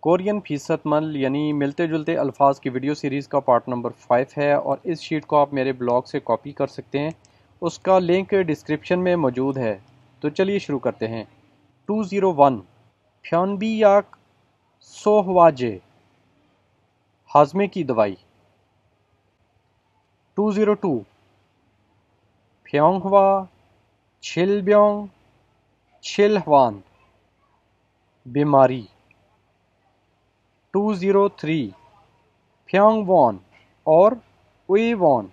Korean فیصد مل یعنی ملتے جلتے الفاظ کی ویڈیو سیریز کا پارٹ نمبر 5 ہے، اور اس شیٹ کو آپ میرے بلاگ سے کاپی کر سکتے ہیں، اس کا لنک ڈسکرپشن میں موجود ہے۔ تو چلیے شروع کرتے ہیں۔ 201 فیونبی یاک سوہواجے ہاضمے کی دوائی۔ 202 فیونگ ہوا چھل بیونگ چھل ہوان بیماری۔ 203 فیونگ وون اور اوئی وون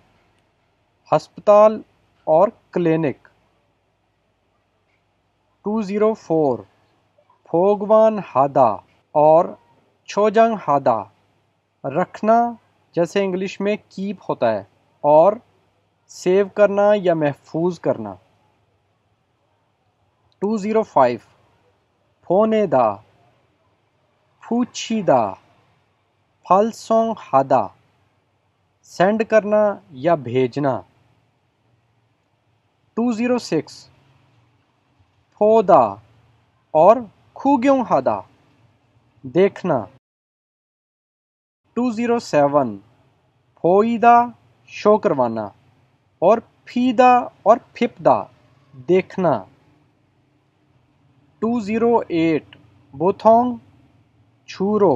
ہسپتال اور کلینک۔ 204 پھوگوان ہادا اور چھوجنگ ہادا رکھنا، جیسے انگلش میں کیپ ہوتا ہے، اور سیو کرنا یا محفوظ کرنا۔ 205 پھونے دا پھوچھی دا پھالسونگ ہادا سینڈ کرنا یا بھیجنا۔ 206 پھودا اور کھوگیونگ ہادا دیکھنا۔ 207 پھوئیدا شو کروانا، اور پھیدا اور پھپدا دیکھنا۔ 208 بوتھونگ چھورو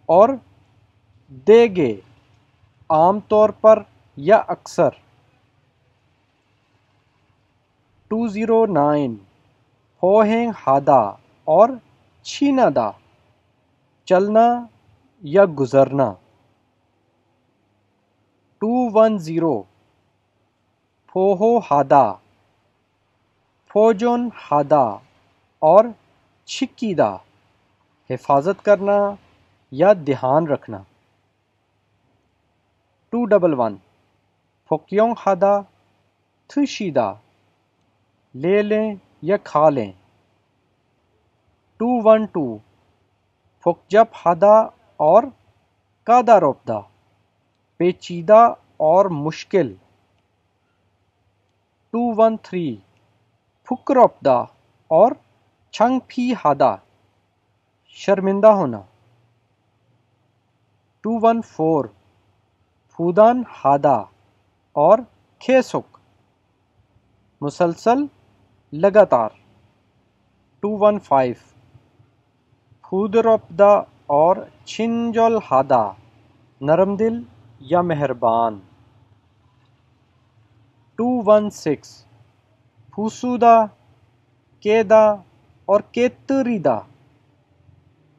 اور دیگے عام طور پر یا اکثر۔ 209 پھوہینگ ہادا اور چھینا دا چلنا یا گزرنا۔ 210 پھوہو ہادا پھوجون ہادا اور چھکی دا حفاظت کرنا یا دھیان رکھنا۔ 211 پھوکیونگ ہادا تھشیدا لے لیں یا کھا لیں۔ 212 پھوکجپ ہادا اور کادا روپدا پیچیدہ اور مشکل۔ 213 پھکروپدا اور چھنگ پھی ہادا شرمندہ ہونا۔ 214 پھودان ہادا اور کھیسک مسلسل لگاتار۔ 215 پھودروپدا اور چھنجول ہادا نرم دل یا مہربان۔ 216 پھوسودا کیدا اور کیتریدا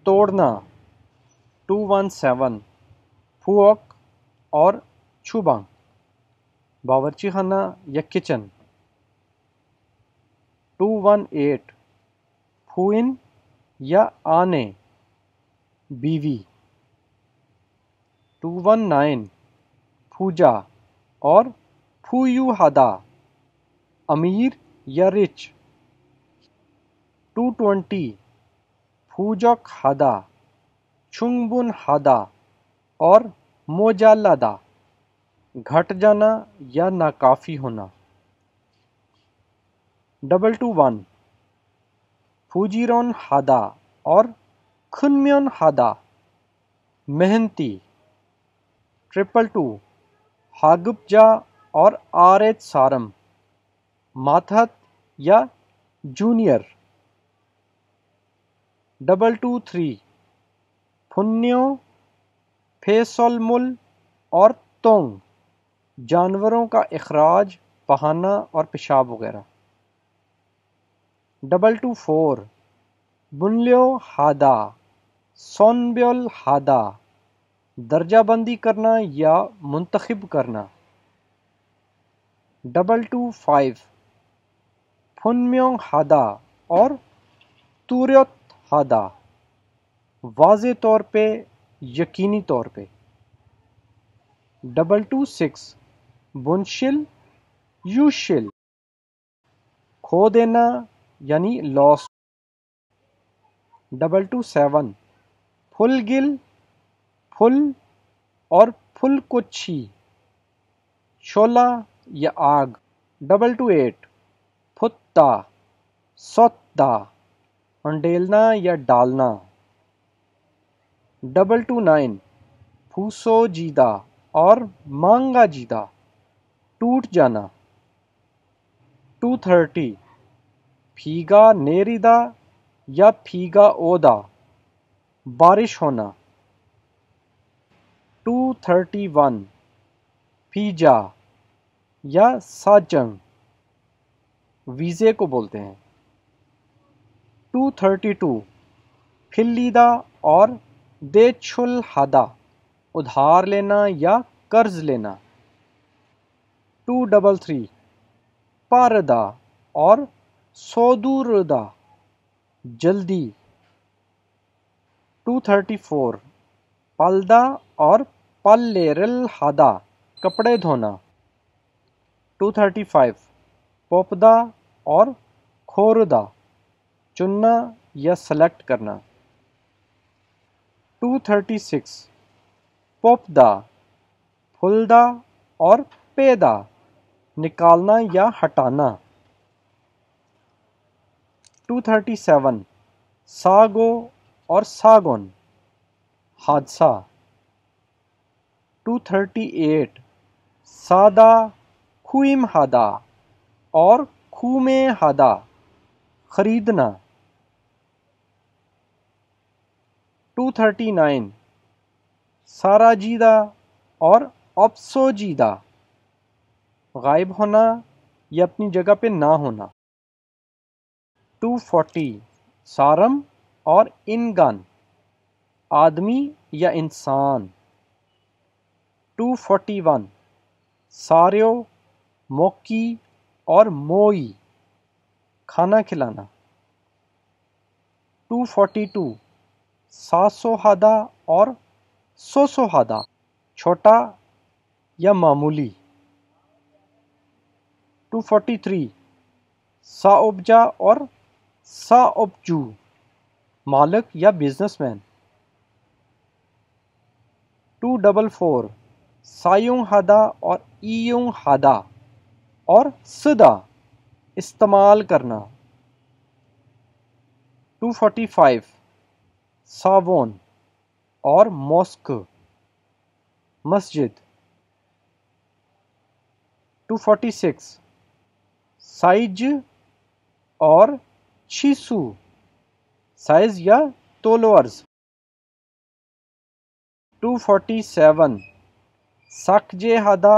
توڑنا۔ 217 پھوک اور چھوبانگ باورچی خانہ یا کچن۔ 218 پھوئن یا آنے بیوی۔ 219 پھوجا اور پھویو ہادا امیر یا رچ۔ 220 پھوجوک ہادا چھنگبن ہادا اور موجالا دا گھٹ جانا یا ناکافی ہونا۔ 221 پھوجیرون ہادا اور کھنمیون ہادا محنتی۔ 222 ہاگپ جا اور آریت سارم ماتحت یا جونیئر۔ 223 پھنیو پھیسول مل اور تونگ جانوروں کا اخراج، بہانا اور پیشاب وغیرہ۔ 224 بنلیو ہادا سونبیول ہادا درجہ بندی کرنا یا منتخب کرنا۔ 225 پھنمیونگ ہادا اور توریوت ہادا واضح طور پہ، یقینی طور پہ۔ 226 بنشل یوشل کھو دینا یعنی لاس۔ 227 پھل گل پھل اور پھل کچھی شعلہ یا آگ۔ 228 پھتا سوتا انڈیلنا یا ڈالنا۔ 229 پھوسو جیدہ اور مانگا جیدہ ٹوٹ جانا. 230 پھیگا نیریدہ یا پھیگا اودا بارش ہونا. 231 پیجا یا ساجنگ ویزے کو بولتے ہیں. 232 پھلیدہ اور دے چھل ہادہ ادھار لینا یا قرض لینا. 233 پاردہ اور سودوردہ جلدی. 234 پلدہ اور پلیرل ہادہ کپڑے دھونا. 235 پوپدہ اور کھوردہ چننا یا سلیکٹ کرنا. 236 پوپدہ پھلدہ اور پیدا نکالنا یا ہٹانا. 237 ساگو اور ساگن حادثہ. 238 سادہ خویم ہادہ اور خومے ہادہ خریدنا. 239 سارا جیدہ اور اپسو جیدہ غائب ہونا یا اپنی جگہ پہ نہ ہونا. 240 سارم اور انگن آدمی یا انسان. 241 ساریو موکی اور موئی کھانا کھلانا. 242 ساسو ہادہ اور سوسو ہادہ چھوٹا یا معمولی. 243 ساؤبجا اور ساؤبجو مالک یا بزنس مین. 244 سایوں ہادہ اور ایوں ہادہ اور صدا استعمال کرنا. 245 ساون اور موسک مسجد. 246 سائج اور چھیسو سائز یا تولورز. 247 ساکجے ہادہ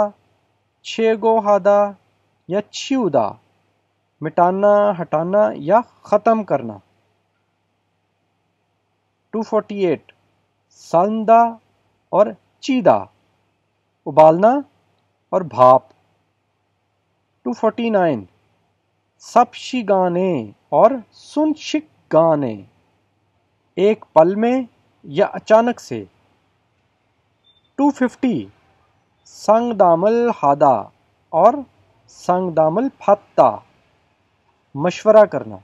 چھیگو ہادہ یا چھیودا مٹانا ہٹانا یا ختم کرنا. 248 سالندہ اور چیدہ ابالنا اور بھاپ. 249 سپشی گانے اور سنشک گانے ایک پل میں یا اچانک سے. 250 سنگ دامل ہادہ اور سنگ دامل پھتا مشورہ کرنا.